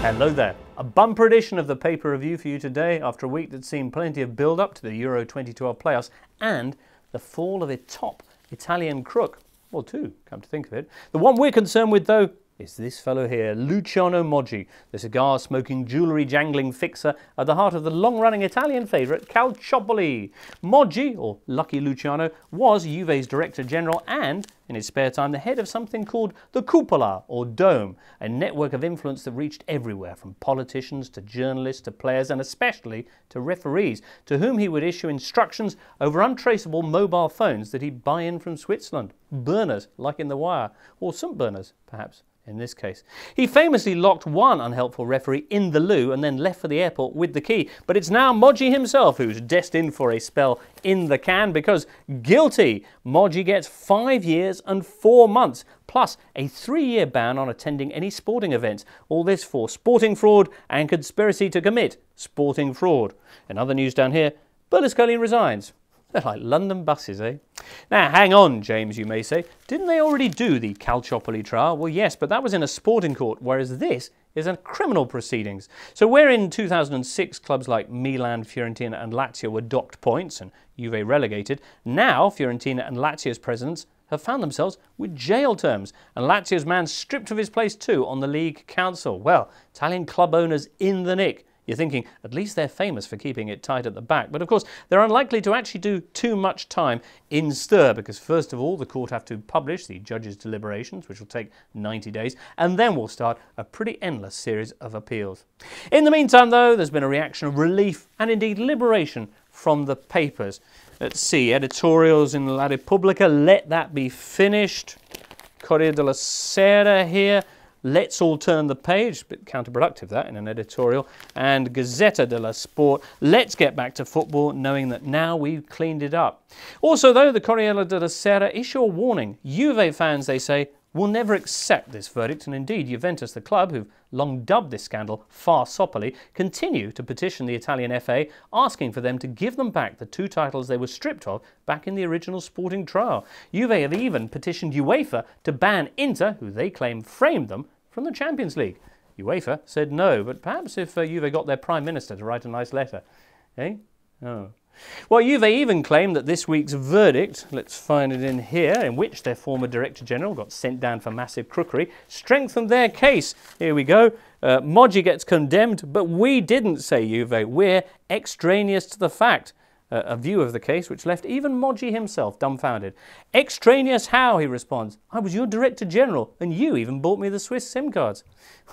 Hello there. A bumper edition of the paper review for you today after a week that's seen plenty of build-up to the Euro 2012 playoffs and the fall of a top Italian crook. Well, two, come to think of it. The one we're concerned with, though, is this fellow here, Luciano Moggi, the cigar-smoking, jewellery-jangling fixer at the heart of the long-running Italian favourite Calciopoli. Moggi, or Lucky Luciano, was Juve's Director General and, in his spare time, the head of something called the Cupola, or Dome, a network of influence that reached everywhere, from politicians to journalists to players and especially to referees, to whom he would issue instructions over untraceable mobile phones that he'd buy in from Switzerland. Burners, like in The Wire, or some burners, perhaps. In this case, he famously locked one unhelpful referee in the loo and then left for the airport with the key. But it's now Moggi himself who's destined for a spell in the can because guilty. Moggi gets 5 years and 4 months, plus a 3-year ban on attending any sporting events. All this for sporting fraud and conspiracy to commit sporting fraud. In other news down here, Berlusconi resigns. They're like London buses, eh? Now, hang on, James, you may say. Didn't they already do the Calciopoli trial? Well, yes, but that was in a sporting court, whereas this is in criminal proceedings. So where in 2006 clubs like Milan, Fiorentina and Lazio were docked points and Juve relegated, now Fiorentina and Lazio's presidents have found themselves with jail terms. And Lazio's man stripped of his place too on the league council. Well, Italian club owners in the nick. You're thinking, at least they're famous for keeping it tight at the back. But of course, they're unlikely to actually do too much time in stir because first of all, the court have to publish the judge's deliberations, which will take 90 days, and then we'll start a pretty endless series of appeals. In the meantime, though, there's been a reaction of relief and indeed liberation from the papers. Let's see, editorials in La Repubblica, let that be finished. Corriere della Sera here. Let's all turn the page, a bit counterproductive that in an editorial, and Gazzetta dello Sport, let's get back to football knowing that now we've cleaned it up. Also though, the Corriere della Sera issue a warning. Juve fans, they say, will never accept this verdict, and indeed Juventus, the club, who've long dubbed this scandal far soppily, continue to petition the Italian FA, asking for them to give them back the 2 titles they were stripped of back in the original sporting trial. Juve have even petitioned UEFA to ban Inter, who they claim framed them, from the Champions League. UEFA said no, but perhaps if Juve got their Prime Minister to write a nice letter. Eh? Oh. Well, Juve even claimed that this week's verdict, let's find it in here, in which their former Director General got sent down for massive crookery, strengthened their case. Here we go. Moggi gets condemned, but we didn't, say Juve. We're extraneous to the fact. A view of the case which left even Moggi himself dumbfounded. Extraneous how, he responds. I was your Director General and you even bought me the Swiss SIM cards.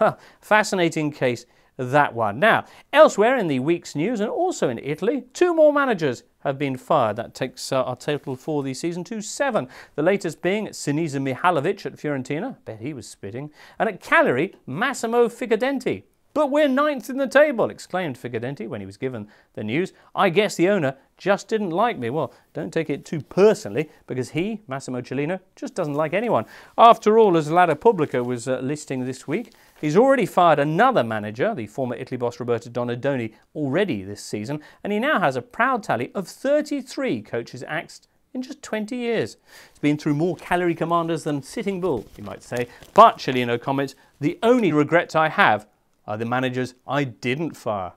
Well, fascinating case, that one. Now, elsewhere in the week's news and also in Italy, 2 more managers have been fired. That takes our total for the season to 7. The latest being Sinisa Mihajlovic at Fiorentina. Bet he was spitting. And at Cagliari, Massimo Figurenti. But we're 9th in the table, exclaimed Figurenti when he was given the news. I guess the owner just didn't like me. Well, don't take it too personally, because he, Massimo Cellino, just doesn't like anyone. After all, as La Repubblica was listing this week, he's already fired another manager, the former Italy boss Roberto Donadoni, already this season, and he now has a proud tally of 33 coaches axed in just 20 years. It's been through more Cagliari commanders than Sitting Bull, you might say. But, Cellino comments, the only regrets I have are the managers I didn't fire.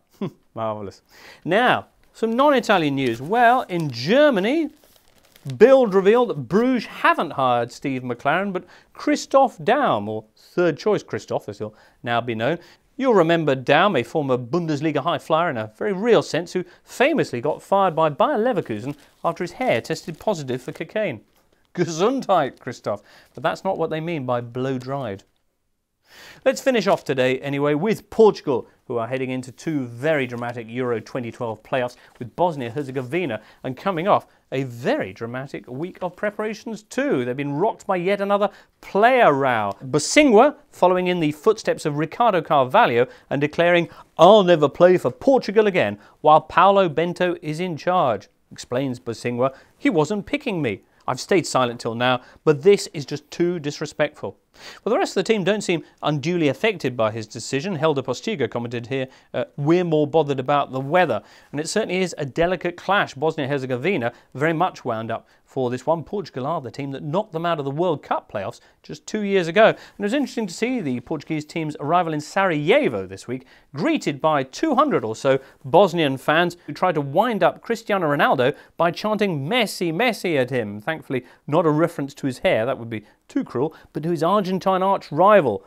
Marvellous. Now, some non-Italian news. Well, in Germany, Bild revealed that Brugge haven't hired Steve McClaren, but Christoph Daum, or third choice Christoph, as he'll now be known. You'll remember Daum, a former Bundesliga high flyer in a very real sense, who famously got fired by Bayer Leverkusen after his hair tested positive for cocaine. Gesundheit, Christoph. But that's not what they mean by blow-dried. Let's finish off today, anyway, with Portugal, who are heading into 2 very dramatic Euro 2012 playoffs with Bosnia-Herzegovina, and coming off a very dramatic week of preparations too. They've been rocked by yet another player row. Bosingwa following in the footsteps of Ricardo Carvalho and declaring, I'll never play for Portugal again, while Paulo Bento is in charge. Explains Bosingwa, he wasn't picking me. I've stayed silent till now, but this is just too disrespectful. Well, the rest of the team don't seem unduly affected by his decision. Helder Postiga commented here, we're more bothered about the weather. And it certainly is a delicate clash. Bosnia-Herzegovina very much wound up for this one. Portugal are the team that knocked them out of the World Cup playoffs just 2 years ago. And it was interesting to see the Portuguese team's arrival in Sarajevo this week, greeted by 200 or so Bosnian fans who tried to wind up Cristiano Ronaldo by chanting Messi, Messi at him. Thankfully, not a reference to his hair, that would be too cruel, but to his Argentine arch rival,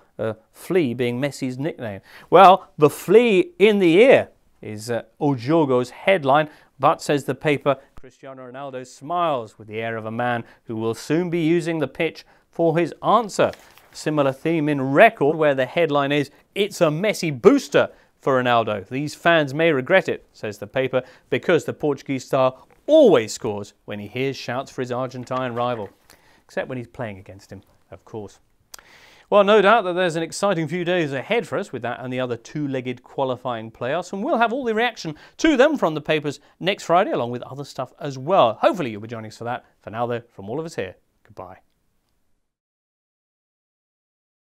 Flea being Messi's nickname. Well, the flea in the ear is O Jogo's headline, but, says the paper, Cristiano Ronaldo smiles with the air of a man who will soon be using the pitch for his answer. Similar theme in Record, where the headline is, it's a Messi booster for Ronaldo. These fans may regret it, says the paper, because the Portuguese star always scores when he hears shouts for his Argentine rival. Except when he's playing against him, of course. Well, no doubt that there's an exciting few days ahead for us with that and the other two-legged qualifying playoffs, and we'll have all the reaction to them from the papers next Friday, along with other stuff as well. Hopefully you'll be joining us for that. For now, though, from all of us here, goodbye.